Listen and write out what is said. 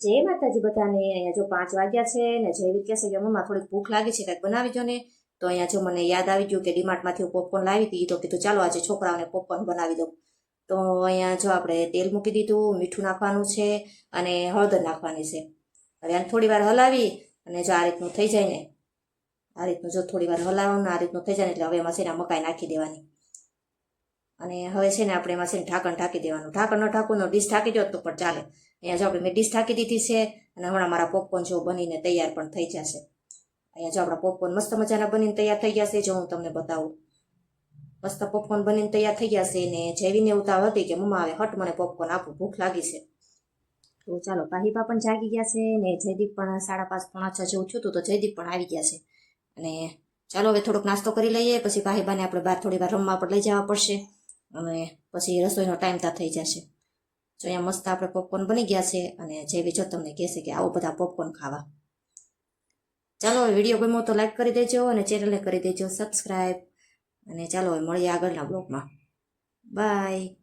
જય માતાજી બધાને અહીંયા જો 5 વાગ્યા છે ને જયવીર કહે છે કે મમ્મા થોડીક ભૂખ લાગી છે કંઈક બનાવી દો ને તો અહીંયા જો મને યાદ આવી ગયું કે ડીમાર્ટમાંથી હું પોપકોર્ન લાવી હતી તો કીધું ચાલો આજે છોકરાઓને પોપકોર્ન બનાવી દઉં તો અહીંયા જો આપણે તેલ મૂકી દીધું મીઠું નાખવાનું છે અને હળદર નાખવાની છે હવે આને થોડી વાર હલાવી અને જો આ રીતનું થઈ જાય ને આ રીતનું જો થોડી વાર હલાવવાનું આ રીતનું થઈ જાય ને એટલે હવે એમાં છે ને મકાઈ નાખી દેવાની અને હવે છે ને આપણે એમાં છે ને ઢાંકણ ઢાંકી દેવાનું ઢાંકણ ન ઢાંકવું ડીશ ઢાંકી દો તો પણ ચાલે અહીંયા જો આપણે મેં ડીશ ઢાંકી દીધી છે અને હમણાં મારા પોપકોર્ન જો બનીને તૈયાર પણ થઈ જશે અહીંયા જો આપણા પોપકોર્ન મસ્ત મજાના બનીને તૈયાર થઈ ગયા છે જો હું તમને બતાવું મસ્ત પોપકોર્ન બનીને તૈયાર થઈ ગયા છે ને જેવીને ઉતાવળ હતી કે મમ્મા આવે હટ મને પોપકોર્ન આપું ભૂખ લાગી છે તો ચાલો પાહીપા પણ જાગી ગયા છે ને જયદીપ પણ 5:30 પોણા 6 જેવું થયું હતું તો જયદીપ પણ આવી ગયા છે અને ચાલો હવે થોડોક નાસ્તો કરી લઈએ પછી પાહીબાને આપણે બહાર થોડી વાર રમવા પર લઈ જવા પડશે અને પછી રસોઈનો ટાઈમ ત્યાં થઈ જશે જો અહીંયા મસ્ત આપણે પોપકોર્ન બની ગયા છે અને જેવી જો તમને કહેશે કે આવો બધા પોપકોર્ન ખાવા ચાલો હવે વિડીયો ગમ્યો તો લાઈક કરી દેજો અને ચેનલને કરી દેજો સબસ્ક્રાઈબ અને ચાલો હવે મળીએ આગળના બ્લોગમાં બાય